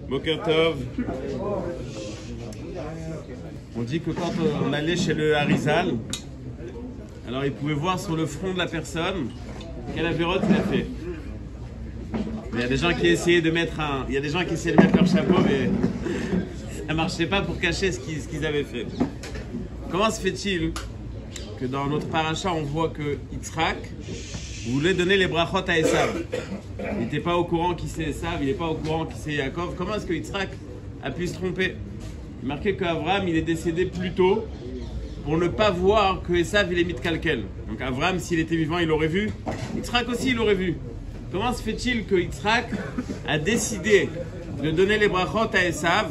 Boker Tov. On dit que quand on allait chez le Harizal, alors il pouvait voir sur le front de la personne quelle avérote il a fait. Il y a des gens qui essayaient de mettre leur chapeau, mais ça ne marchait pas pour cacher ce qu'ils avaient fait. Comment se fait-il que dans notre paracha, on voit que Yitzhak voulait donner les brachot à Esav? Il n'était pas au courant qui c'est Esav, il n'est pas au courant qui c'est Yaakov. Comment est-ce que Yitzhak a pu se tromper? Il est marqué qu'Avraham, il est décédé plus tôt pour ne pas voir que Esav, il est mis de calquel. Donc Avraham, s'il était vivant, il l'aurait vu. Yitzhak aussi, il l'aurait vu. Comment se fait-il que Yitzhak a décidé de donner les brachot à Esav?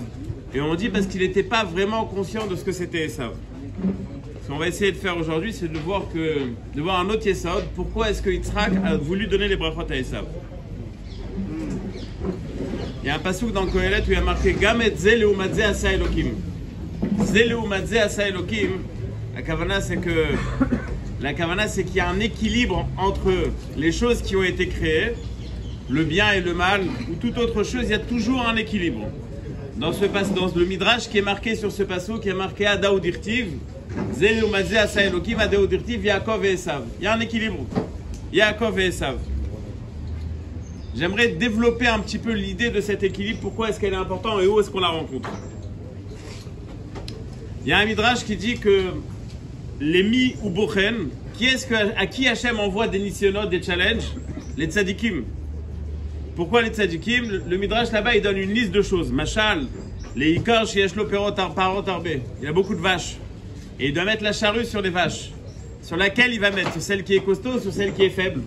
Et on dit parce qu'il n'était pas vraiment conscient de ce que c'était Esav. Ce qu'on va essayer de faire aujourd'hui, c'est de voir un autre Yesod. Pourquoi est-ce que Yitzhak a voulu donner les brachot à Esav? Il y a un passouk dans Kohelet où il y a marqué Gam et Ze leumat ze asa Elokim. Ze leumat ze asa Elokim. La kavana, c'est qu'il y a un équilibre entre les choses qui ont été créées, le bien et le mal, ou toute autre chose, il y a toujours un équilibre. Dans le midrash qui est marqué sur ce passouk, qui est marqué Ada Udirtiv, Ze leumat ze asa Elokim, Ada Udirtiv, Yaakov et Esav. Il y a un équilibre. Yaakov et Esav. J'aimerais développer un petit peu l'idée de cet équilibre, pourquoi est-ce qu'elle est importante et où est-ce qu'on la rencontre. Il y a un midrash qui dit que les mi ou bochen, à qui Hachem envoie des nissionot, des challenges? Les tzadikim. Pourquoi les tzadikim? Le midrash là-bas, il donne une liste de choses. Machal, les ikar sheyeshlo parot arbe. Il y a beaucoup de vaches. Et il doit mettre la charrue sur les vaches. Sur laquelle il va mettre? Sur celle qui est costaud, sur celle qui est faible?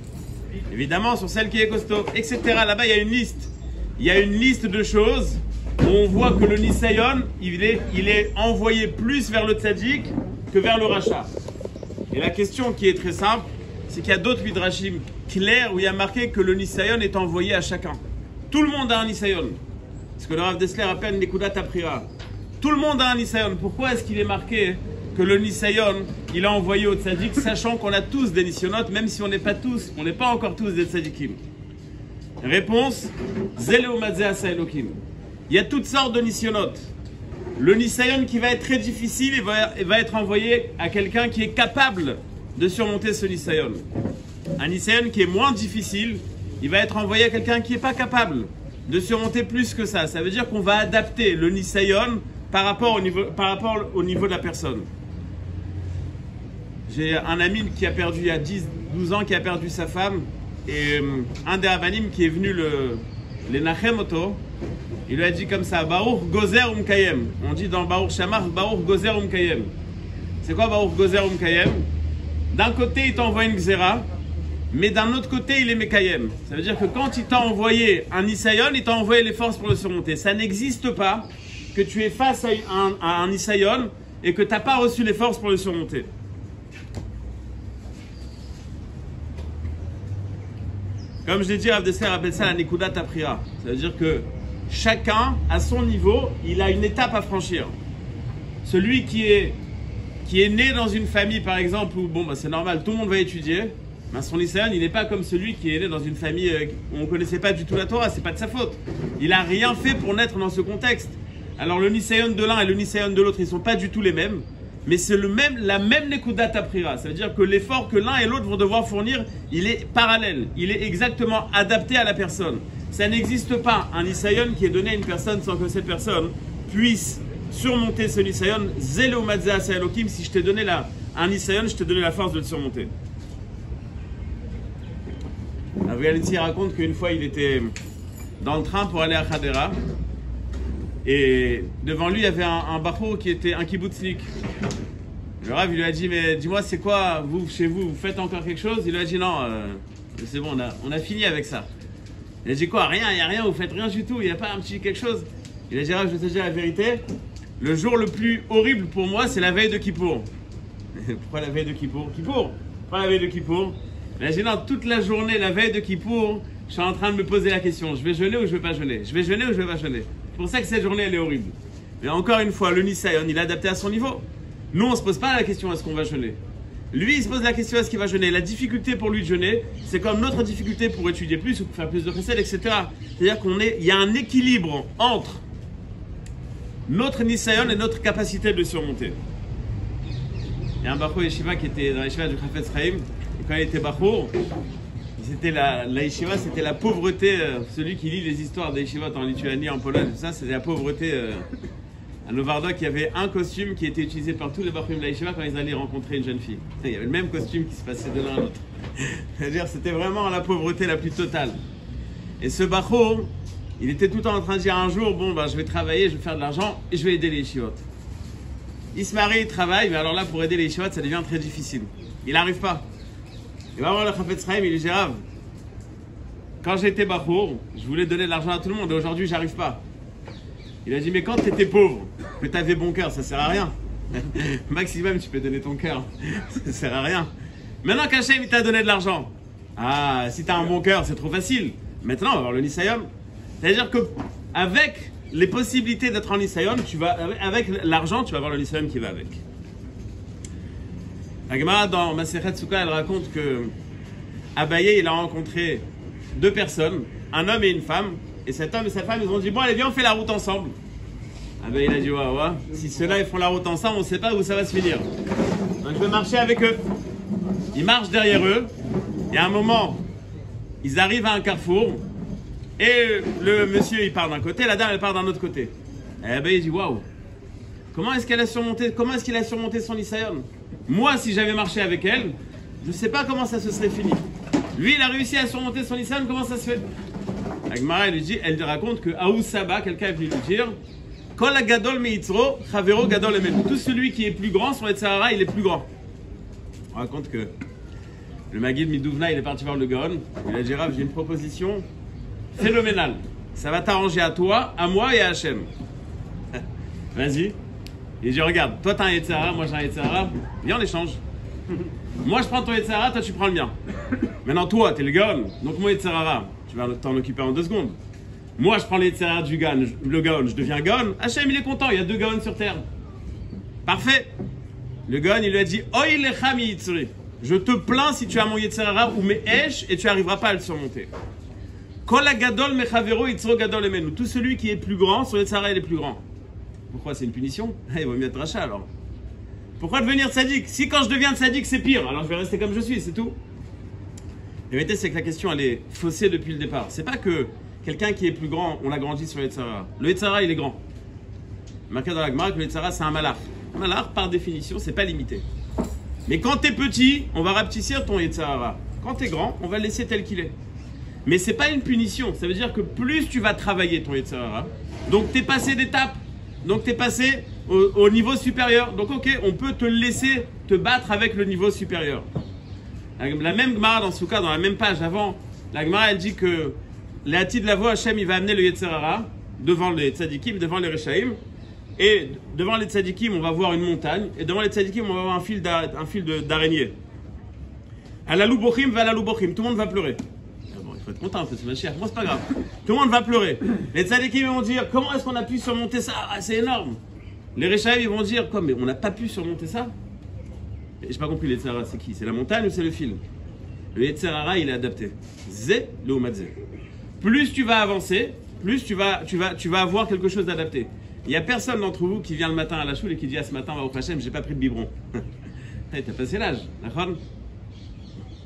Évidemment, sur celle qui est costaud, etc. Là-bas, il y a une liste. Il y a une liste de choses où on voit que le Nisayon, il est envoyé plus vers le tzaddik que vers le rachat. Et la question qui est très simple, c'est qu'il y a d'autres midrashim clairs où il y a marqué que le Nisayon est envoyé à chacun. Tout le monde a un Nisayon. Ce que le Rav Dessler appelle Nekudat Aprira. Tout le monde a un Nisayon. Pourquoi est-ce qu'il est marqué que le Nisayon, il a envoyé au tzaddik, sachant qu'on a tous des nisyonotes, même si on n'est pas encore tous des tzaddikim? Réponse, Ze leumat ze asa Elokim. Il y a toutes sortes de nisyonotes. Le nisayon qui va être très difficile, il va être envoyé à quelqu'un qui est capable de surmonter ce nisayon. Un nisayon qui est moins difficile, il va être envoyé à quelqu'un qui n'est pas capable de surmonter plus que ça. Ça veut dire qu'on va adapter le nisayon par rapport au niveau de la personne. J'ai un ami qui a perdu il y a 12 ans, qui a perdu sa femme, et un des Rabbanim qui est venu les Nachem Oto, il lui a dit comme ça, Baruch Gozer Umkayem. On dit dans Baruch Shamar, Baruch Gozer Umkayem. C'est quoi Baruch Gozer Umkayem? D'un côté, il t'envoie une Gzera, mais d'un autre côté, il est Mekayem. Ça veut dire que quand il t'a envoyé un Nisayon, il t'a envoyé les forces pour le surmonter. Ça n'existe pas que tu es face à un Nisayon et que tu n'as pas reçu les forces pour le surmonter. Comme je l'ai dit, Rav Dessler appelle ça la Nekudat Aprira. Ça veut dire que chacun, à son niveau, il a une étape à franchir. Celui qui est né dans une famille, par exemple, où c'est normal, tout le monde va étudier, son Nisayon, il n'est pas comme celui qui est né dans une famille où on ne connaissait pas du tout la Torah, c'est pas de sa faute. Il n'a rien fait pour naître dans ce contexte. Alors le Nisayon de l'un et le Nisayon de l'autre, ils ne sont pas du tout les mêmes, mais c'est la même Nekudat Aprira. Ça veut dire que l'effort que l'un et l'autre vont devoir fournir, il est parallèle, il est exactement adapté à la personne. Ça n'existe pas un Nisayon qui est donné à une personne sans que cette personne puisse surmonter ce Nisayon. Ze leumat ze asa Elokim, si je t'ai donné un Nisayon, je t'ai donné la force de le surmonter. Avriyalitzi raconte qu'une fois il était dans le train pour aller à Hadera et devant lui il y avait un bachour qui était un kibbutznik. Le Rav lui a dit, mais dis-moi, c'est quoi, chez vous faites encore quelque chose? Il lui a dit non, c'est bon, on a fini avec ça. Il a dit quoi? Rien, il n'y a rien, vous faites rien du tout, il n'y a pas un petit quelque chose? Il a dit, Rav, je vais te dire la vérité, le jour le plus horrible pour moi, c'est la veille de Kippour. Pourquoi la veille de Kippour? Pourquoi la veille de Kippour? Il a dit non, toute la journée, la veille de Kippour, je suis en train de me poser la question, je vais jeûner ou je ne vais pas jeûner? Je vais jeûner ou je ne vais pas jeûner? C'est pour ça que cette journée, elle est horrible. Mais encore une fois, le Nisayon, il est adapté à son niveau. Nous, on ne se pose pas la question est-ce qu'on va jeûner. Lui, il se pose la question est-ce qu'il va jeûner? La difficulté pour lui de jeûner, c'est comme notre difficulté pour étudier plus ou pour faire plus de chesed, etc. C'est-à-dire qu'il y a un équilibre entre notre nisayon et notre capacité de le surmonter. Il y a un Bachour Yeshiva qui était dans la Yeshiva du Chafetz Chaim, et quand il était Bachour, c'était la Yeshiva, c'était la pauvreté, celui qui lit les histoires des Yeshivot en Lituanie, en Pologne, tout ça, c'était la pauvreté. À Novardok, il y avait un costume qui était utilisé par tous les Bachurim de la Yeshiva quand ils allaient rencontrer une jeune fille. Il y avait le même costume qui se passait de l'un à l'autre. C'est-à-dire, c'était vraiment la pauvreté la plus totale. Et ce Bachour, il était tout le temps en train de dire un jour, bon, ben, je vais travailler, je vais faire de l'argent et je vais aider les Yeshivot. Il se marie, il travaille, mais alors là, pour aider les Yeshivot, ça devient très difficile. Il n'arrive pas. Il va voir le Chafetz Chaim, il lui dit, Rav, quand j'étais Bachour, je voulais donner de l'argent à tout le monde et aujourd'hui, j'arrive pas. Il a dit, mais quand tu étais pauvre, que tu avais bon cœur, ça sert à rien. Maximum, tu peux donner ton cœur. Ça sert à rien. Maintenant qu'Hachem, il t'a donné de l'argent. Ah, si tu as un bon cœur, c'est trop facile. Maintenant, on va voir le Nisayon. C'est-à-dire que avec les possibilités d'être en Nisayon, avec l'argent, tu vas voir le Nisayon qui va avec. La Gemara, dans Masechet Souka, elle raconte que Abaye, il a rencontré deux personnes, un homme et une femme. Et cet homme et sa femme, ils ont dit, bon, allez, viens, on fait la route ensemble. Ah ben, il a dit, ouais, ouais, si ceux-là, ils font la route ensemble, on ne sait pas où ça va se finir. Donc, je vais marcher avec eux. Ils marchent derrière eux. Et à un moment, ils arrivent à un carrefour. Et le monsieur, il part d'un côté, la dame, elle part d'un autre côté. Eh ben, il dit, waouh, comment est-ce qu'il a surmonté son Nisayon? Moi, si j'avais marché avec elle, je ne sais pas comment ça se serait fini. Lui, il a réussi à surmonter son Nisayon, comment ça se fait? La Gemara, elle raconte que Aou Saba, quelqu'un est venu lui dire, Kol Gadol Meitzro, Chavero Gadol Emenu. Tout celui qui est plus grand, son Yetzirara, il est plus grand. On raconte que le Maguid Midouvna, il est parti voir le Gaon. Il a dit, Rav, j'ai une proposition phénoménale. Ça va t'arranger à toi, à moi et à Hachem. Vas-y. Il dit, regarde, toi t'as un Yetzirara, moi j'ai un Yetzirara. Viens, on échange. Moi je prends ton Yetzirara, toi tu prends le mien. Maintenant toi, t'es le Gaon, donc mon Yetzirara, tu vas t'en occuper en 2 secondes. Moi, je prends les Yetzirara du Gaon, le Gaon, je deviens Gaon. Hachem, il est content, il y a 2 Gaons sur terre. Parfait. Le Gaon, il lui a dit, Oy lecha mi yitzri. Je te plains si tu as mon Yetzirara ou mes Esh et tu n'arriveras pas à le surmonter. Kol gadol mechavero yitzro gadol emenu. Tout celui qui est plus grand, son Yetzirara, il est plus grand. Pourquoi c'est une punition? Il vaut mieux être rachat alors. Pourquoi devenir tzaddik? Si quand je deviens tzaddik, c'est pire, alors je vais rester comme je suis, c'est tout. La vérité, c'est que la question, elle est faussée depuis le départ. C'est pas que quelqu'un qui est plus grand, on l'a grandi sur le Yetzirara. Le Yetzirara, il est grand. Marqué dans la Gemara que le Yetzirara, c'est un malach. Un malach, par définition, c'est pas limité. Mais quand t'es petit, on va rapetissir ton Yetzirara. Quand t'es grand, on va le laisser tel qu'il est. Mais c'est pas une punition. Ça veut dire que plus tu vas travailler ton Yetzirara, donc t'es passé d'étape. Donc t'es passé au niveau supérieur. Donc ok, on peut te laisser te battre avec le niveau supérieur. La même Gemara dans Souka, dans la même page avant, la Gemara elle dit que l'Ati de la voix, Hachem, il va amener le Yetzirara devant les tzadikim, devant les Rechaim. Et devant les tzadikim, on va voir une montagne. Et devant les tzadikim, on va voir un fil d'araignée. Alalou bochim va alalou bochim. Tout le monde va pleurer. Ah bon, il faut être content, c'est ma chère. Moi, c'est pas grave. Tout le monde va pleurer. Les tzadikim vont dire, comment est-ce qu'on a pu surmonter ça? Ah, c'est énorme. Les Rechaim, ils vont dire, comme, mais on n'a pas pu surmonter ça? J'ai pas compris, les Yetzirara, c'est qui? C'est la montagne ou c'est le fil? Le Yetzirara, il est adapté. Zé, le Oumadze. Plus tu vas avancer, plus tu vas avoir quelque chose d'adapté. Il n'y a personne d'entre vous qui vient le matin à la choule et qui dit, ah, ce matin, au Hachem, j'ai pas pris de biberon. T'as passé l'âge, d'accord?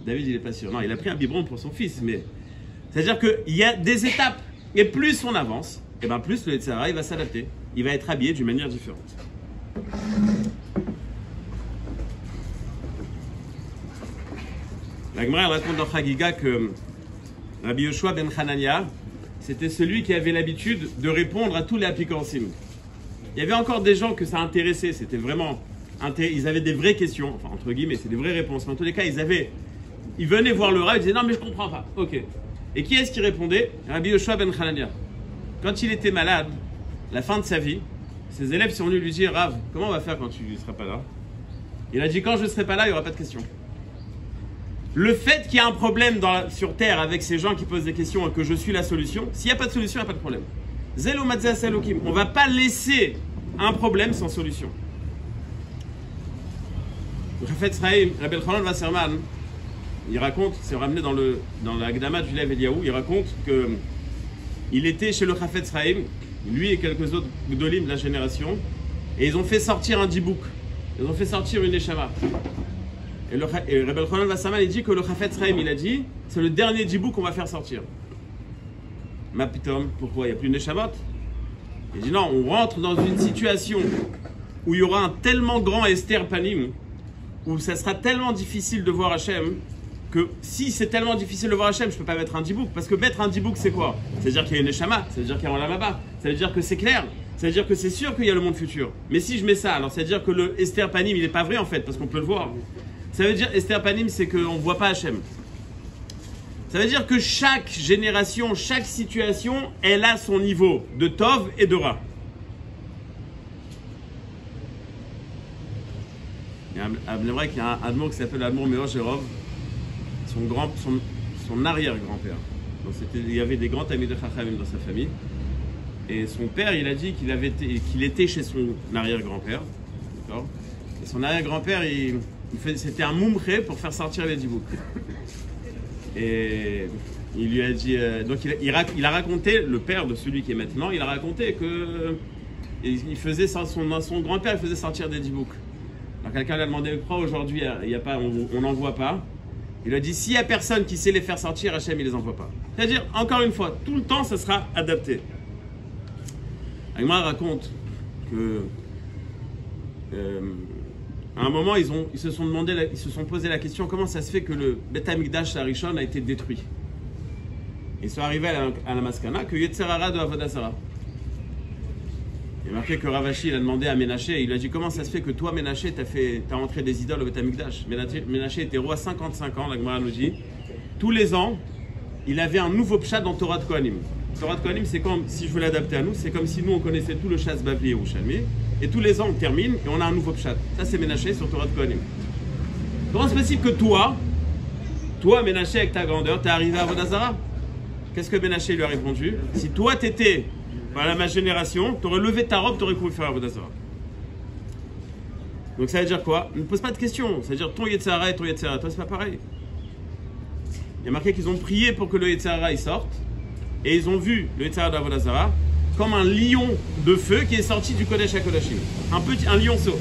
David, il est pas sûr. Non, il a pris un biberon pour son fils, mais... C'est-à-dire qu'il y a des étapes. Et plus on avance, et ben plus le Yetzirara, il va s'adapter. Il va être habillé d'une manière différente. La Gemara raconte dans Chagiga que Rabbi Yoshua ben Hanania, c'était celui qui avait l'habitude de répondre à tous les apikorsim. Il y avait encore des gens que ça intéressait, c'était vraiment... Ils avaient des vraies questions, enfin entre guillemets, c'est des vraies réponses. Mais en tous les cas, ils venaient voir le Rav, ils disaient non mais je comprends pas. Ok. Et qui est-ce qui répondait? Rabbi Yoshua ben Hanania. Quand il était malade, la fin de sa vie, ses élèves sont venus lui dire, Rav, comment on va faire quand tu ne seras pas là? Il a dit, quand je ne serai pas là, il n'y aura pas de questions. Le fait qu'il y a un problème sur Terre avec ces gens qui posent des questions et que je suis la solution, s'il n'y a pas de solution, il n'y a pas de problème. Zelo Matzah Selokim. On ne va pas laisser un problème sans solution. Le Chafetz Chaim, Rabbi Elchanan Wasserman, il raconte, c'est ramené dans la Hagdama du Lev Eliyahu, il raconte que il était chez le Chafetz Chaim, lui et quelques autres Gdolim de la génération, et ils ont fait sortir un dibouk. Ils ont fait sortir une Neshama. Et Rabbi Elchanan Wasserman, il dit que le Chafetz Chaim, il a dit, c'est le dernier dibouk qu'on va faire sortir. Ma pitom, pourquoi il n'y a plus de Neshamot? Il dit non, on rentre dans une situation où il y aura un tellement grand Esther Panim, où ça sera tellement difficile de voir Hachem, que si c'est tellement difficile de voir Hachem, je ne peux pas mettre un dibouk. Parce que mettre un dibouk, c'est quoi? Ça veut dire qu'il y a une Neshama, ça veut dire qu'il y a un Olam, ça veut dire que c'est clair, ça veut dire que c'est sûr qu'il y a le monde futur. Mais si je mets ça, alors ça veut dire que le Esther Panim, il n'est pas vrai en fait, parce qu'on peut le voir. Ça veut dire, Esther Panim, c'est qu'on ne voit pas Hachem. Ça veut dire que chaque génération, chaque situation, elle a son niveau de Tov et de Ra. À Bnei-Brak, il y a un Admour qui s'appelle Admour Meocherov, son arrière-grand-père. Donc il y avait des grands amis de Chachamim dans sa famille. Et son père, il a dit qu'il était chez son arrière-grand-père. D'accord ? Et son arrière-grand-père, c'était un moumré pour faire sortir les dibouk. Et il lui a dit... donc il a raconté, le père de celui qui est maintenant, il a raconté que il faisait son grand-père, il faisait sortir des dibouk. Alors quelqu'un lui a demandé pourquoi aujourd'hui on n'en voit pas. Il a dit s'il n'y a personne qui sait les faire sortir, Hachem il les envoie pas. C'est-à-dire, encore une fois, tout le temps ça sera adapté. Agmara raconte que à un moment ils se sont posé la question comment ça se fait que le Beth Amikdash Harishon a été détruit. Ils sont arrivés à la Maskana que Yetzer Hara de Avodah Zarah. Il est marqué que Ravashi il a demandé à Ménaché, il lui a dit comment ça se fait que toi Ménaché t'as rentré des idoles au Beth Amikdash. Ménaché était roi 55 ans, la Gemara nous dit. Tous les ans, il avait un nouveau pshat dans Torah de Kohanim. Torah de Kohanim, c'est comme, si je veux l'adapter à nous, c'est comme si nous on connaissait tout le Shas Bavli et Yerushalmi, et tous les ans on termine et on a un nouveau pshat. Ça c'est Ménaché sur Torah de Kohanim. Comment c'est possible que toi Ménaché avec ta grandeur, t'es arrivé à Avodah Zarah? Qu'est-ce que Ménaché lui a répondu? Si toi t'étais voilà ma génération, tu aurais levé ta robe, tu aurais pu faire Avodah Zarah. Donc ça veut dire quoi? Ne pose pas de questions. Ça veut dire ton Yetzer Hara et ton Yetzer Hara. Toi, c'est pas pareil. Il y a marqué qu'ils ont prié pour que le Yetzer Hara il sorte. Et ils ont vu le Yetzer Hara d'Avodah Zarah comme un lion de feu qui est sorti du Kodesh HaKodashim. Un lionceau.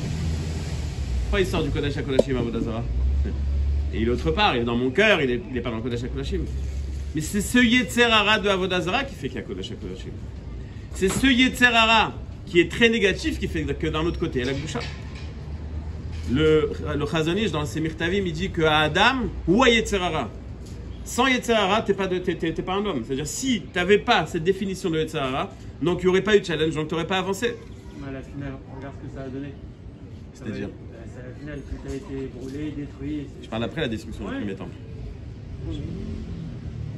Pourquoi il sort du Kodesh HaKodashim à Avodah Zarah? Et il est autre part, il est dans mon cœur, il n'est pas dans le Kodesh HaKodashim. Mais c'est ce Yetzer Hara de Avodah Zarah qui fait qu'il y a Kodesh HaKodashim. C'est ce Yetzer Hara qui est très négatif qui fait que d'un autre côté, il y a la Gdusha. Le Chazon Ish dans le Semir Tavim, il dit qu'à Adam, ou à Yetzer Hara. Sans Yetzer Hara, t'es pas un homme. C'est-à-dire, si tu n'avais pas cette définition de Yetzer Hara, donc il n'y aurait pas eu de challenge, donc tu n'aurais pas avancé. À la finale, regarde ce que ça a donné. C'est-à-dire à la finale, tout a été brûlé, détruit. Je parle après la destruction du premier temple.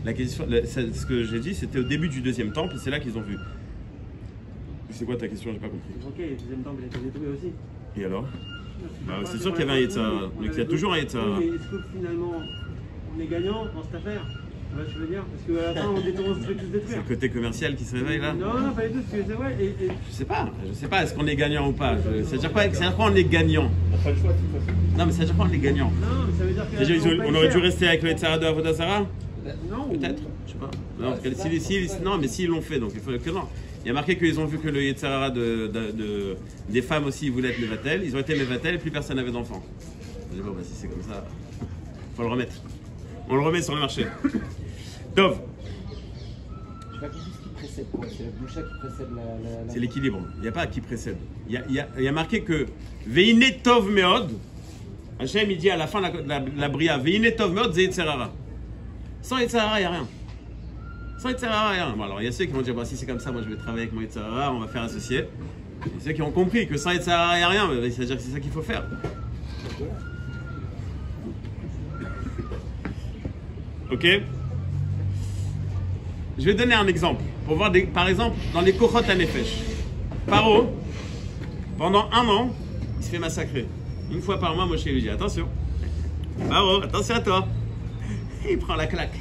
La question, ce que j'ai dit, c'était au début du deuxième temple, et c'est là qu'ils ont vu. C'est quoi ta question? J'ai pas compris. Ok, le deuxième temple a été détruit aussi. Et alors c'est sûr qu'il y avait un Yetzer Hara. Donc il y a toujours un Yetzer Hara. Mais est-ce que finalement, on est gagnant dans cette affaire? Tu vois ce que je veux dire? Parce qu'à la fin, on se fait tous détruire. C'est le côté commercial qui se réveille là? Non, pas du tout, parce que c'est vrai. Je sais pas, est-ce qu'on est gagnant ou pas? Ça veut dire quoi on est gagnant? On n'a pas le choix de toute façon. Non, mais ça veut dire quoi on est gagnant? Non, mais ça veut dire on aurait dû rester avec le Yetzer Hara de Avodah Zarah? Non. Peut-être, je sais pas. Non, mais s'ils l'ont fait, donc il faut que non. Il y a marqué qu'ils ont vu que le Yetzer Hara des femmes aussi, ils voulaient être Mevatel. Ils ont été Mevatel et plus personne n'avait d'enfants. Je dis bon, bah, si c'est comme ça, faut le remettre. On le remet sur le marché. Dov. Je sais pas ce qui précède quoi. C'est la boucha qui précède la... C'est l'équilibre. Il n'y a pas qui précède. Il y a marqué que Veine Tov Meod. Hachem il dit à la fin de la bria Veine Tov Meod, c'est Yetzer Hara. Sans Yetzer Hara, il n'y a rien. Sans Yetzer Hara, il n'y a rien. Bon, alors il y a ceux qui vont dire bah, si c'est comme ça, moi je vais travailler avec mon Yetzer Hara, on va faire associer. Il y a ceux qui ont compris que sans Yetzer Hara, il n'y a rien. C'est-à-dire que c'est ça qu'il faut faire. Ok? Je vais donner un exemple. Pour voir, par exemple, dans les Kochot HaNefesh. Paro, pendant 1 an, il se fait massacrer. Une fois par mois, Moshe lui dit attention. Paro, attention à toi. Et il prend la claque.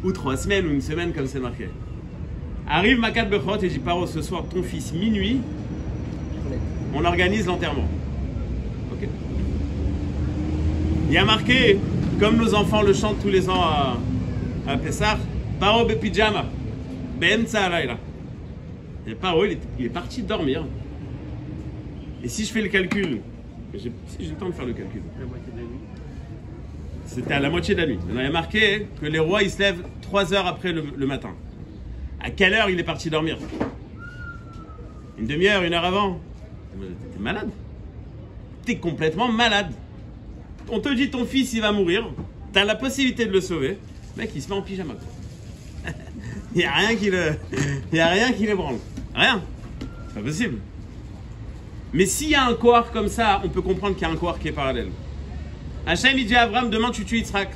Ou 3 semaines, ou 1 semaine, comme c'est marqué. Arrive Makat Bechot et dit Paro, ce soir, ton fils, minuit, on organise l'enterrement. Ok. Il y a marqué, comme nos enfants le chantent tous les ans à Pessah, Paro be pyjama, be'emtsa alayla. Et Paro, il est parti dormir. Et si je fais le calcul, si j'ai le temps de faire le calcul, La moitié de la nuit. c'était à la moitié de la nuit. Il y a marqué que les rois, ils se lèvent 3 heures après le matin. À quelle heure il est parti dormir? Une demi-heure, 1 heure avant? T'es malade. T'es complètement malade. On te dit ton fils il va mourir, t'as la possibilité de le sauver, le mec il se met en pyjama. Il n'y a rien qui l'ébranle. Rien. C'est pas possible. Mais s'il y a un cohort comme ça, on peut comprendre qu'il y a un cohort qui est parallèle. Hachem il dit à Abraham, demain tu tues Yitzhak.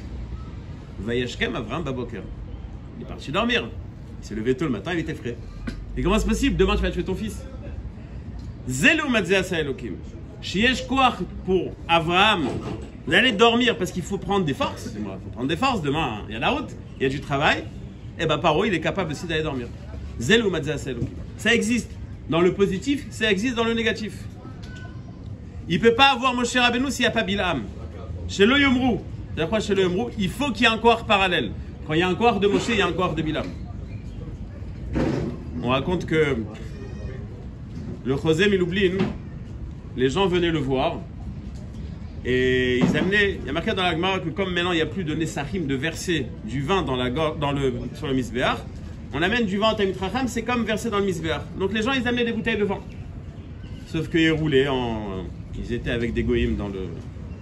Vayashkem Abraham Baboker. Il est parti dormir. Il s'est levé tôt le matin, il était frais. Et comment c'est possible? Demain tu vas tuer ton fils. Zelo Matzéasa Elokim. Shiesh Koach pour Abraham d'aller dormir parce qu'il faut prendre des forces. Il faut prendre des forces. Demain, il y a la route, il y a du travail. Et bien, Paro, il est capable aussi d'aller dormir. Zelo Matzéasa Elokim. Ça existe dans le positif, ça existe dans le négatif. Il ne peut pas avoir Moshe Rabbeinu s'il n'y a pas Bilam. Chez le Yomrou, c'est-à-dire quoi chez le Yomrou? Il faut qu'il y ait un cohort parallèle. Quand il y a un cohort de Moshe, il y a un cohort de Bilam. On raconte que le Chosé Miloublin, les gens venaient le voir et ils amenaient, il y a marqué dans la Gemara que comme maintenant il n'y a plus de Nessachim, de verser du vin sur le Misbéach, on amène du vin au Talmid Chacham, c'est comme verser dans le Misbéach. Donc les gens ils amenaient des bouteilles de vin. Sauf qu'ils roulaient, ils étaient avec des goïms dans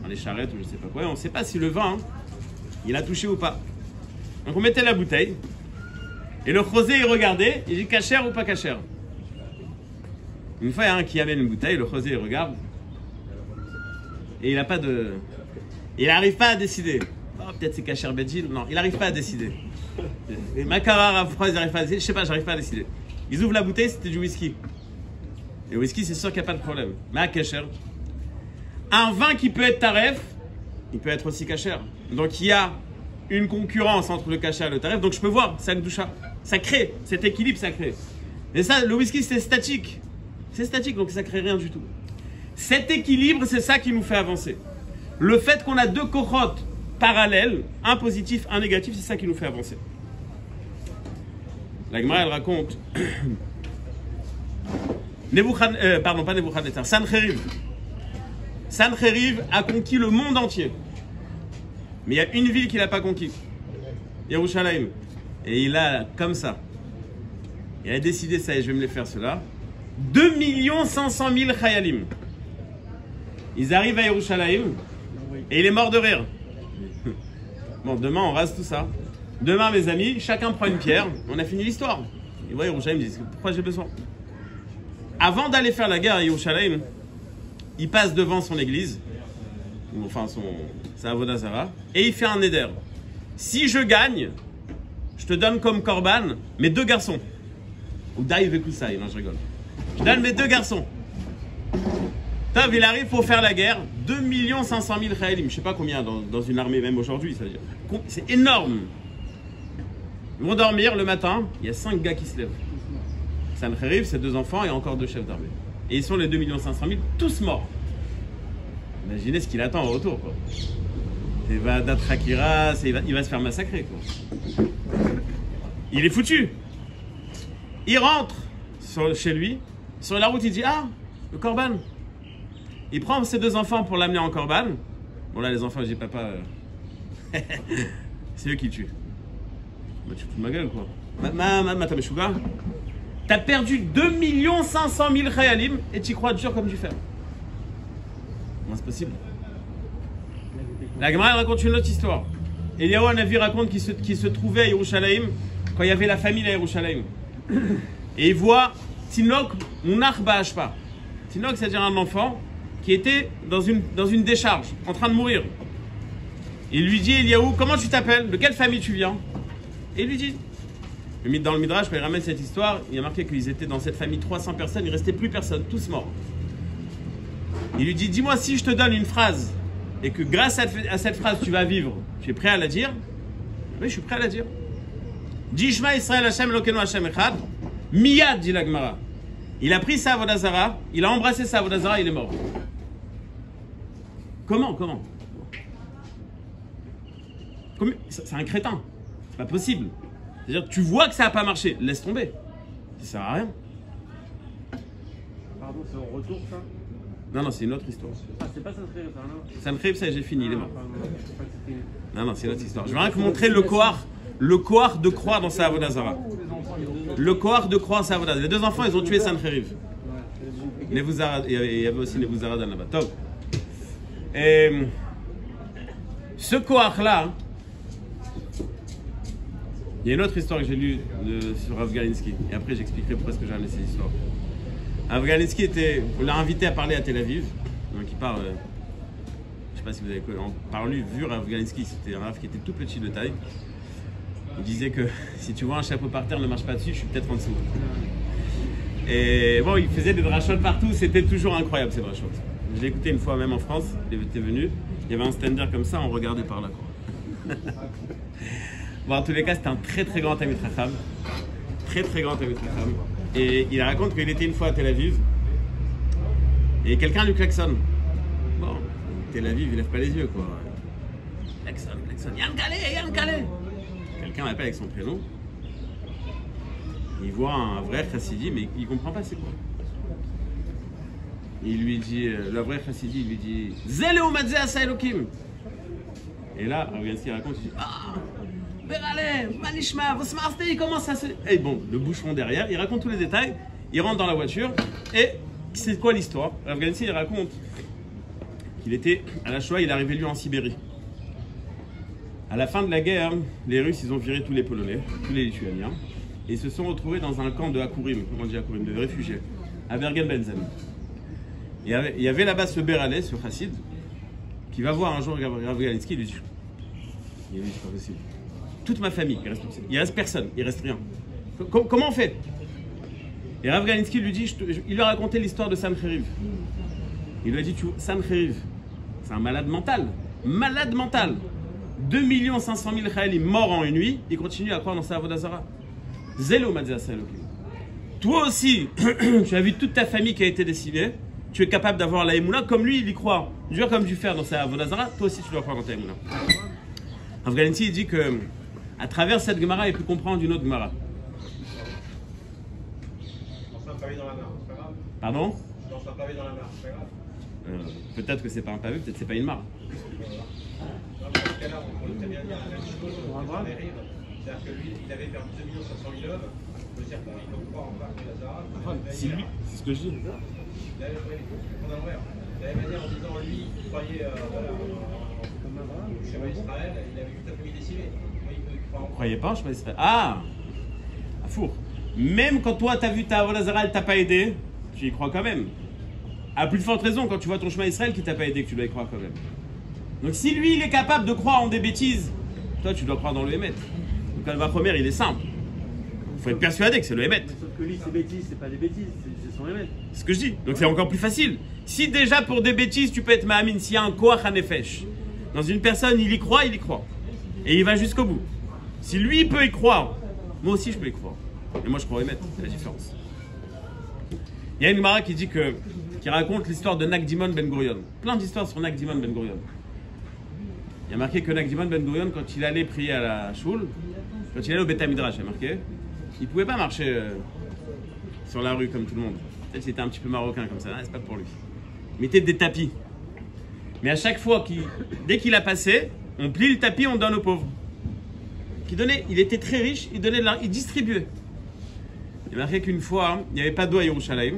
les charrettes ou je sais pas quoi, et on ne sait pas si le vin, il a touché ou pas. Donc on mettait la bouteille, et le Chosé il regardait, il dit cachère ou pas cachère. Une fois il y a un qui amène une bouteille, le Chosé il regarde, et il n'a pas de... Il n'arrive pas à décider. Oh, peut-être c'est cachère Bedjil, non, il n'arrive pas à décider. Et Macarar à froid, ils n'arrivent pas à décider, je sais pas, j'arrive pas à décider. Ils ouvrent la bouteille, c'était du whisky. Et le whisky c'est sûr qu'il n'y a pas de problème. Mais à cachère. Un vin qui peut être taref, il peut être aussi cachère. Donc il y a une concurrence entre le cachère et le taref. Donc je peux voir, c'est Akdoucha. Ça crée cet équilibre, ça crée. Mais ça, le whisky c'est statique. C'est statique, donc ça crée rien du tout. Cet équilibre, c'est ça qui nous fait avancer. Le fait qu'on a deux cohortes parallèles, un positif, un négatif, c'est ça qui nous fait avancer. La Gemara, elle raconte... pas Nebuchadnezzar, Sancheriv. Sancheriv a conquis le monde entier. Mais il y a une ville qu'il n'a pas conquis. Yerushalayim. Et il a, comme ça, il a décidé ça et je vais me les faire cela. 2 500 000 chayalim. Ils arrivent à Yerushalayim et il est mort de rire. Bon, demain on rase tout ça. Demain, mes amis, chacun prend une pierre. On a fini l'histoire. Et ouais, Yerushalayim disent pourquoi j'ai besoin. Avant d'aller faire la guerre à Yerushalayim, il passe devant son église, ou enfin sa Avodah Zara, et il fait un neder. Si je gagne, je te donne comme korban mes 2 garçons. Ou Daïv et Koussaï, non je rigole. Je donne mes 2 garçons. Tav, il arrive pour faire la guerre, 2 500 000 chayalim. Je ne sais pas combien dans une armée, même aujourd'hui, ça veut dire. C'est énorme. Ils vont dormir le matin, il y a 5 gars qui se lèvent. Sancheriv, ses 2 enfants et encore 2 chefs d'armée. Et ils sont les 2 500 000, tous morts. Imaginez ce qu'il attend au retour, quoi. Il va d'Atrakira, il va se faire massacrer, quoi. Il est foutu. Il rentre chez lui. Sur la route, il dit ah, le korban. Il prend ses 2 enfants pour l'amener en korban. Bon, là, les enfants, j'ai papa. C'est eux qui tuent. Bah, tu fous de ma gueule, quoi. T'as Meshuga. T'as perdu 2 500 000 chayalim et tu crois dur comme du fer. Comment c'est possible? La Gemara raconte une autre histoire. Eliyahu Hanavi raconte qu'il se trouvait à Yerushalayim quand il y avait la famine à Yerushalayim. Et il voit Tinok Munach Ba'ashpa. Tinok, c'est-à-dire un enfant qui était dans une décharge, en train de mourir. Il lui dit, Eliyahu, comment tu t'appelles? De quelle famille tu viens? Et il lui dit, dans le Midrash, quand il ramène cette histoire, il y a marqué qu'ils étaient dans cette famille 300 personnes, il ne restait plus personne, tous morts. Il lui dit, dis-moi si je te donne une phrase et que grâce à cette phrase tu vas vivre, tu es prêt à la dire? Oui, je suis prêt à la dire. Dis Shema Israël Hashem Elokeinu Hashem Echad. Miyad, dit la Gemara. Il a pris sa Avodah Zara, il a embrassé sa Avodah Zara, il est mort. Comment? C'est un crétin. C'est pas possible. C'est-à-dire que tu vois que ça n'a pas marché. Laisse tomber. Ça sert à rien. Pardon, c'est en retour ça? Non, non, c'est une autre histoire. Ah, c'est pas Sancherib, ça, non? Sancherib, ça, j'ai fini, il est mort. Pardon, je sais pas que c'était- Non, non, c'est une autre histoire. Je vais rien que vous montrer le Kohar de croix dans sa Avodazara. Le Kohar de croix dans sa Avodazara. Les deux enfants, ils ont tué Sancherib. Il y avait aussi Nebuzaradan là-bas. Top. Et ce Kohar-là, il y a une autre histoire que j'ai lue sur Rav Galinsky. Et après, j'expliquerai pourquoi est-ce que j'ai amené ces histoires. Rav Galinsky on l'a invité à parler à Tel Aviv. Donc il parle, je sais pas si vous avez vu Rav Galinsky, c'était un Rav qui était tout petit de taille. Il disait que si tu vois un chapeau par terre, ne marche pas dessus, je suis peut-être en dessous. Et bon, il faisait des drachot partout, c'était toujours incroyable ces drachot. Je l'ai écouté une fois même en France, il était venu, il y avait un stander comme ça, on regardait par là. Quoi. Bon, en tous les cas, c'était un très très grand ami Chacham. Très très grand ami Chacham. Et il raconte qu'il était une fois à Tel Aviv et quelqu'un lui klaxonne. Bon, Tel Aviv, il lève pas les yeux quoi. Klaxonne. Yann Calais. Quelqu'un l'appelle avec son prénom. Il voit un vrai chassidi, mais il comprend pas c'est quoi. Il lui dit, le vrai chassidi, il lui dit Zéléo Madze Asa Elokim. Et là, Rav-Galinsky raconte, il dit ah, Berale, Manishma, Vosmarste, il commence à se. Et bon, le boucheron derrière, il raconte tous les détails, il rentre dans la voiture, et c'est quoi l'histoire? Rav-Galinsky, il raconte qu'il était à la Shoah, il est arrivé lui en Sibérie. À la fin de la guerre, les Russes, ils ont viré tous les Polonais, tous les Lituaniens, et ils se sont retrouvés dans un camp de Hakurim, comment on dit Hakurim, de réfugiés, à Bergen-Belsen. Et il y avait là-bas ce Berale, ce chassid, qui va voir un jour Rav Galinsky, il lui dit c'est pas possible. Toute ma famille, il reste personne, il reste rien. Comment on fait? Et Rav Galinsky lui dit, il lui a raconté l'histoire de Sancherib. Il lui a dit, Sancherib, c'est un malade mental. 2 500 000 Chayalim morts en une nuit, il continue à croire dans sa Avodazara. Zélo Madze Asa Elokim. Toi aussi, tu as vu toute ta famille qui a été décimée, tu es capable d'avoir la Emouna, comme lui, il y croit. Dur comme du fer dans sa Avodazara, toi aussi tu dois croire dans ta Emouna. Rav Galinsky, il dit que à travers cette Gemara, il peut comprendre une autre Gemara. Dans un pavé dans la mare, c'est pas grave. Pardon? Dans un pavé dans la mare, c'est pas grave. Peut-être que c'est pas un pavé, peut-être que c'est pas une mare. Dans ce cas-là, on peut très bien dire la même chose pour Sancherib. C'est-à-dire que lui, il avait perdu 2 500 000 hommes. Le serpent, il ne croit en part de Lazara. C'est lui, c'est ce que je dis. De la même manière, en disant lui, il croyait au Shema Israël, il avait toute la famille décimée. Vous croyez pas, je sais pas. Ah, à four. Même quand toi, tu as vu ta Avodazara, elle t'a pas aidé, tu y crois quand même. À plus forte raison, quand tu vois ton chemin Israël qui t'a pas aidé, que tu dois y croire quand même. Donc si lui, il est capable de croire en des bêtises, toi, tu dois croire dans le Hémet. Donc la première, il est simple. Il faut être persuadé que c'est le Hémet. Sauf que lui, ses bêtises, c'est pas des bêtises, c'est son Hémet. C'est ce que je dis. Donc c'est encore plus facile. Si déjà pour des bêtises, tu peux être Mahamine, s'il y a un Koach HaNefesh, dans une personne, il y croit. Et il va jusqu'au bout. Si lui, il peut y croire, moi aussi, je peux y croire. Et moi, je crois au Hémet. C'est la différence. Il y a une Gemara qui raconte l'histoire de Nakdimon Ben Gurion. Plein d'histoires sur Nakdimon Ben Gurion. Il y a marqué que Nakdimon Ben Gurion, quand il allait prier à la Shul, quand il allait au Beth Midrash, il y a marqué, il ne pouvait pas marcher sur la rue comme tout le monde. Peut-être qu'il était un petit peu marocain comme ça, c'est pas pour lui. Il mettait des tapis. Mais à chaque fois, dès qu'il a passé, on plie le tapis, on donne aux pauvres. Il était très riche, il distribuait. Il y a marqué qu'une fois, il n'y avait pas d'eau à Yerushalayim.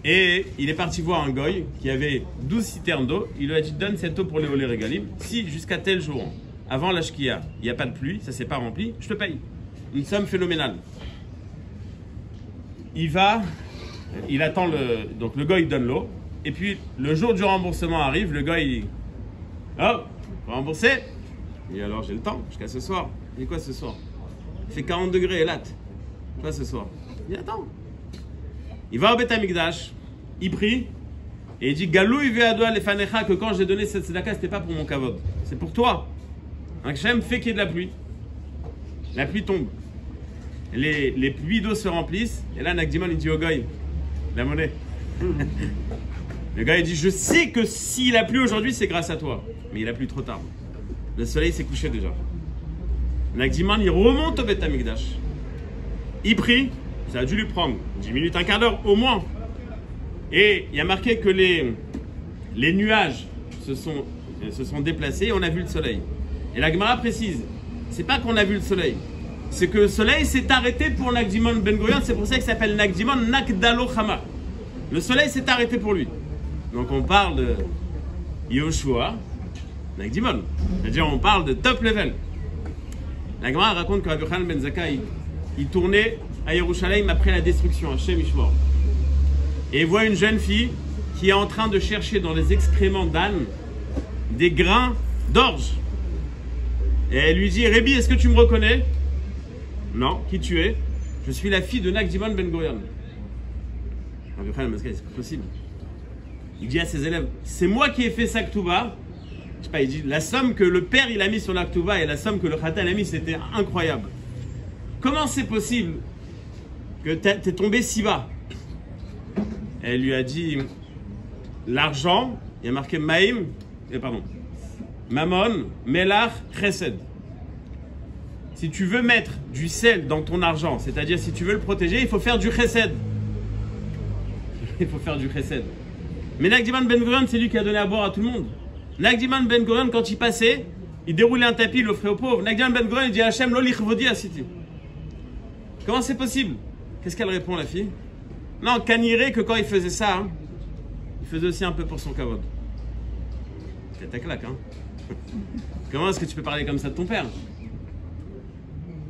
Et il est parti voir un goy qui avait 12 citernes d'eau. Il lui a dit, donne cette eau pour les Olé Régalim. Si jusqu'à tel jour, avant la Shkia, il n'y a pas de pluie, ça ne s'est pas rempli, je te paye. Une somme phénoménale. Il attend donc le goy donne l'eau. Et puis le jour du remboursement arrive, le goy il dit, oh, rembourser. Et alors j'ai le temps, jusqu'à ce soir. Il dit quoi ce soir? Il fait 40 degrés et latte. Quoi ce soir? Il dit attends. Il va au Beth Amikdash, il prie, et il dit Galou il ve'adoua lefanecha, que quand j'ai donné cette tzedaka, c'était pas pour mon kavod, c'est pour toi. Un Hachem fait qu'il y ait de la pluie. La pluie tombe. Les puits d'eau se remplissent, et là Nakdimon il dit au goy, la monnaie. Le gars il dit je sais que s'il a plu aujourd'hui, c'est grâce à toi. Mais il a plu trop tard. Le soleil s'est couché déjà. Nagdiman, il remonte au Beth Amikdash. Il prie, ça a dû lui prendre 10 minutes, un quart d'heure au moins. Et il y a marqué que les nuages se sont déplacés et on a vu le soleil. Et la Gemara précise, c'est pas qu'on a vu le soleil, c'est que le soleil s'est arrêté pour Nagdimon Ben Gurion, c'est pour ça qu'il s'appelle Nagdimon Nakdalo Chama. Le soleil s'est arrêté pour lui. Donc on parle de Yoshua Nagdimon, c'est-à-dire on parle de top level. La Gemara raconte que Rabbi Yochanan ben Zakkai, il tournait à Yerushalayim après la destruction, à Shem Ishmor. Et il voit une jeune fille qui est en train de chercher dans les excréments d'âne des grains d'orge. Et elle lui dit, Rébi, est-ce que tu me reconnais? Non, qui tu es? Je suis la fille de Nagdimon Ben Gurion. Rabbi Yochanan ben Zakkai, c'est pas possible. Il dit à ses élèves, c'est moi qui ai fait ça Ketouba. Je sais pas, il dit, la somme que le père il a mis sur la Ketouba et la somme que le Khatan a mis, c'était incroyable. Comment c'est possible que t'es tombé si bas? Elle lui a dit, l'argent, il y a marqué Maïm, Mammon, Melach, Chesed. Si tu veux mettre du sel dans ton argent, c'est-à-dire si tu veux le protéger, il faut faire du Chesed. Il faut faire du Chesed. Mais Nagdimon Ben Gurion, c'est lui qui a donné à boire à tout le monde. Nagdimon Ben Gurion, quand il passait, il déroulait un tapis, il l'offrait aux pauvres. Nagdimon Ben Gurion, il dit Hachem, lo lichvodi asiti. Comment c'est possible? Qu'est-ce qu'elle répond, la fille? Non, Kaniré, que quand il faisait ça, hein, il faisait aussi un peu pour son kavod. C'est ta claque, hein. Comment est-ce que tu peux parler comme ça de ton père?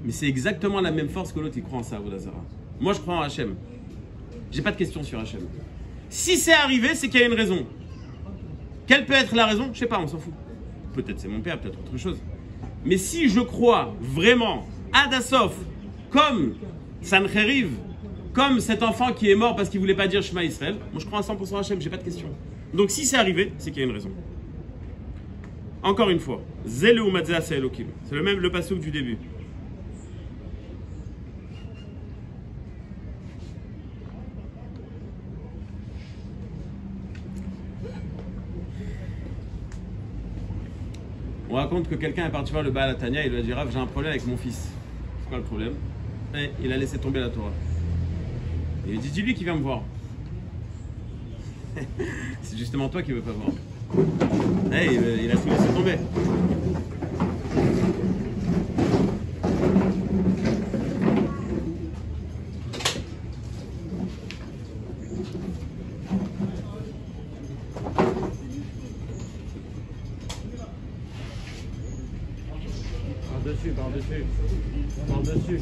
Mais c'est exactement la même force que l'autre, il croit en ça, Vodazara. Moi, je crois en Hachem. J'ai pas de question sur Hachem. Si c'est arrivé, c'est qu'il y a une raison. Quelle peut être la raison? Je sais pas, on s'en fout. Peut-être c'est mon père, peut-être autre chose. Mais si je crois vraiment, Adasof, comme Sancheriv, comme cet enfant qui est mort parce qu'il voulait pas dire Shema Israël, moi je crois à 100% à Hachem, j'ai pas de question. Donc si c'est arrivé, c'est qu'il y a une raison. Encore une fois, Zelu Matzah Elokim. C'est le même le passouk du début. On raconte que quelqu'un est parti voir le Baal Tanya, il lui a dit Rav, j'ai un problème avec mon fils. C'est quoi le problème? Et il a laissé tomber la Torah. Il lui dit dis-lui qu'il vient me voir. C'est justement toi qui veux pas voir. Et il a tout laissé tomber. Par-dessus.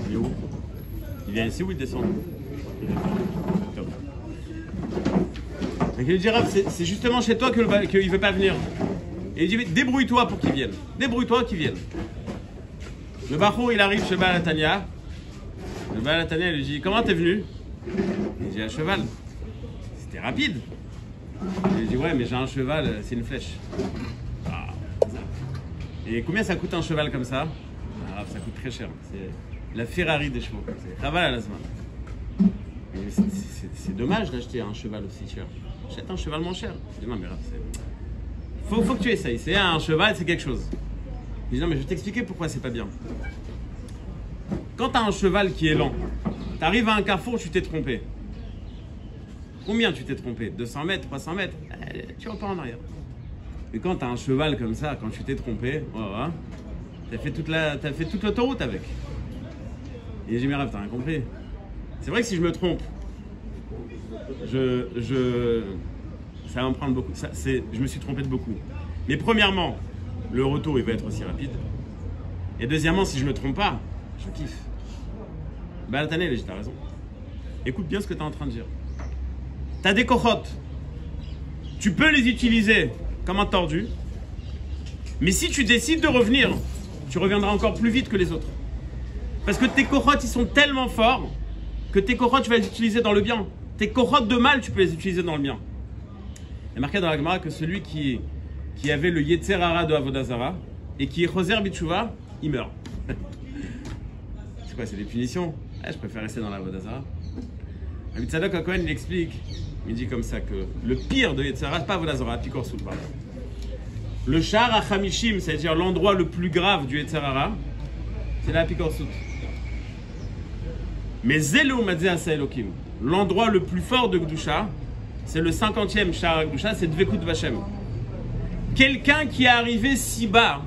Il est où? Il vient ici ou il descend? Top. Donc il lui dira, c'est justement chez toi qu'il ne veut pas venir. Et il dit, débrouille-toi pour qu'il vienne. Débrouille-toi qu'il vienne. Le Bachour, il arrive chez Baal Tanya. Le Baal Tanya, il lui dit, comment t'es venu? Il dit, à cheval. C'était rapide. Il lui dit, ouais, mais j'ai un cheval, c'est une flèche. Ah, et combien ça coûte un cheval comme ça? Ah, ça coûte très cher. C'est la Ferrari des chevaux. C'est Raval à la semaine. C'est dommage d'acheter un cheval aussi cher. Achète un cheval moins cher. Je dis, non, mais là, faut que tu essayes. C'est un cheval, c'est quelque chose. Je dis, non, mais je vais t'expliquer pourquoi c'est pas bien. Quand tu as un cheval qui est lent, tu arrives à un carrefour, tu t'es trompé. Combien tu t'es trompé? 200 mètres, 300 mètres? Tu vas pas en arrière. Mais quand tu as un cheval comme ça, quand tu t'es trompé, oh, tu as fait toute l'autoroute avec. Et j'ai dit, mais Rav, t'as rien compris. C'est vrai que si je me trompe, ça va me prendre beaucoup. Je me suis trompé de beaucoup. Mais premièrement, le retour, il va être aussi rapide. Et deuxièmement, si je me trompe pas, je kiffe. Baal Tanya, il dit, t'as raison. Écoute bien ce que tu es en train de dire. Tu as des cochotes. Tu peux les utiliser comme un tordu. Mais si tu décides de revenir, tu reviendras encore plus vite que les autres. Parce que tes cochotes, ils sont tellement forts que tes cochotes, tu vas les utiliser dans le bien. Tes cochotes de mal, tu peux les utiliser dans le bien. Il y a marqué dans la Gemara que celui qui avait le Yetzer Hara de Avodah Zara et qui est Choser Bitshuva, il meurt. C'est quoi, c'est des punitions? Je préfère rester dans la Avoda Zara. Rabbi Tzadok HaKohen, il explique, il dit comme ça que le pire de Yetzer Hara, pas Avoda Zara, Pikor Sout, pardon. Le Shar HaChamishim, c'est-à-dire l'endroit le plus grave du Yetzer Hara, c'est la Pikor Sout. Mais Zelo Madze Asa Elokim, l'endroit le plus fort de Gdusha, c'est le 50e Shar Gdusha, c'est Dvekut Vashem. Quelqu'un qui est arrivé si bas,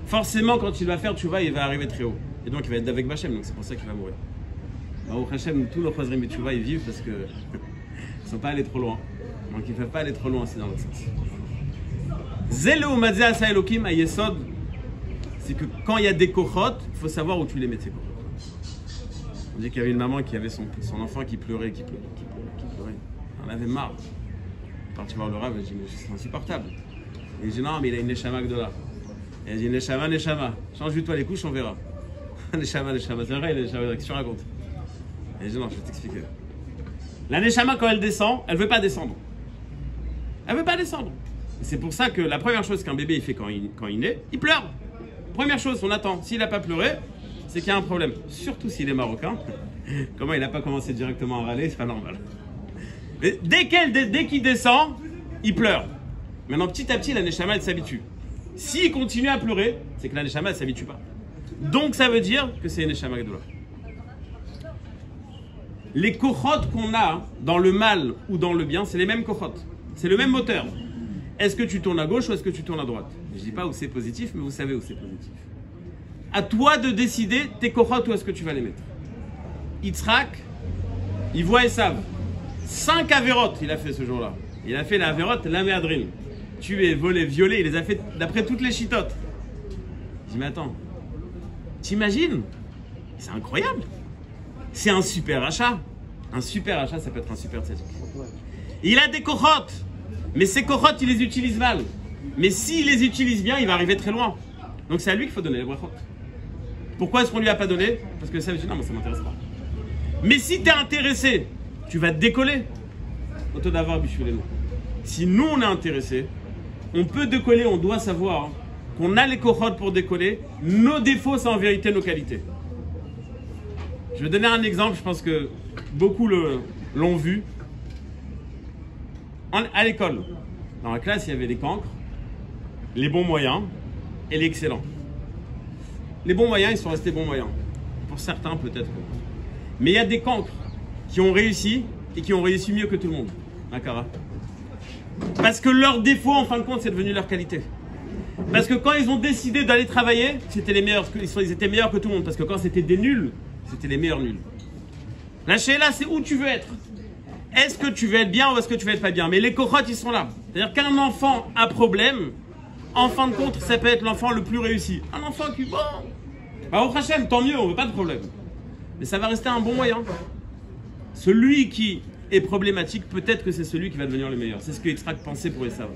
forcément quand il va faire Tchouva, il va arriver très haut. Et donc il va être avec Vashem, donc c'est pour ça qu'il va mourir. Baruch Hashem, tous nos Chazrim et Tchouva, ils vivent parce qu'ils ne sont pas allés trop loin. Donc ils ne peuvent pas aller trop loin, c'est dans l'autre sens. Zelo Madze Asa Elokim à Yesod, c'est que quand il y a des kochot, il faut savoir où tu les mets, tes kochot. On dit qu'il y avait une maman qui avait son enfant qui pleurait. Elle avait marre. Elle est partie voir le Rav, elle dit mais c'est insupportable. Et il dit non mais il a une neshama gdola. Et elle dit neshama, change-lui-toi les couches, on verra. Neshama, c'est vrai, il neshama, qu'est-ce que tu racontes? Et il dit non, je vais t'expliquer. La neshama quand elle descend, elle veut pas descendre. Elle veut pas descendre. Et c'est pour ça que la première chose qu'un bébé il fait quand il naît, il pleure. Première chose, on attend. S'il n'a pas pleuré, c'est qu'il y a un problème. Surtout s'il est marocain. Comment il n'a pas commencé directement à râler, c'est pas normal. Mais dès qu'il descend, il pleure. Maintenant, petit à petit, la neshama, elle s'habitue. S'il continue à pleurer, c'est que la neshama, elle ne s'habitue pas. Donc, ça veut dire que c'est une neshama gedola. Les kochot qu'on a dans le mal ou dans le bien, c'est les mêmes kochot. C'est le même moteur. Est-ce que tu tournes à gauche ou est-ce que tu tournes à droite? Je ne dis pas où c'est positif, mais vous savez où c'est positif. À toi de décider tes kochot où est-ce que tu vas les mettre. Yitzhak, il voit Esav. 5 avérotes il a fait ce jour-là. Il a fait la avérote, la méadrine. Tué, volé, violé, il les a fait d'après toutes les chitotes. Je dis mais attends, t'imagines? C'est incroyable. C'est un super achat. Un super achat, ça peut être un super tzeddik. Il a des kochot. Mais ces kochot, il les utilise mal. Mais s'il les utilise bien, il va arriver très loin. Donc c'est à lui qu'il faut donner les brachot. Pourquoi est-ce qu'on lui a pas donné? Parce que ça veut dire non, mais ça m'intéresse pas. Mais si tu es intéressé, tu vas te décoller. Auto d'avoir bichulé nous. Si nous on est intéressé, on peut décoller, on doit savoir qu'on a les kochot pour décoller. Nos défauts, c'est en vérité nos qualités. Je vais donner un exemple, je pense que beaucoup l'ont vu. À l'école, dans la classe, il y avait les cancres, les bons moyens et les excellents. Les bons moyens, ils sont restés bons moyens. Pour certains, peut-être. Mais il y a des cancres qui ont réussi et qui ont réussi mieux que tout le monde. D'accord. Parce que leur défaut, en fin de compte, c'est devenu leur qualité. Parce que quand ils ont décidé d'aller travailler, c'était les meilleurs, ils étaient meilleurs que tout le monde. Parce que quand c'était des nuls, c'était les meilleurs nuls. La shéla, c'est où tu veux être. Est-ce que tu veux être bien ou est-ce que tu veux être pas bien? Mais les kochot, ils sont là. C'est-à-dire qu'un enfant a problème, en fin de compte, ça peut être l'enfant le plus réussi. Un enfant qui, bon, bah, au Hachem, tant mieux, on veut pas de problème. Mais ça va rester un bon moyen. Celui qui est problématique, peut-être que c'est celui qui va devenir le meilleur. C'est ce que Yitzhak pensait pour Esav.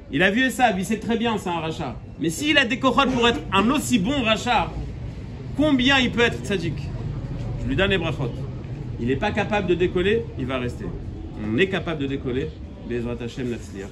Il a vu Esav, il sait très bien, c'est un rachat. Mais s'il a des kochot pour être un aussi bon rachat, combien il peut être tzaddik? Je lui donne les brachot. Il n'est pas capable de décoller, il va rester. On est capable de décoller, Bezrat Hashem Natzliach.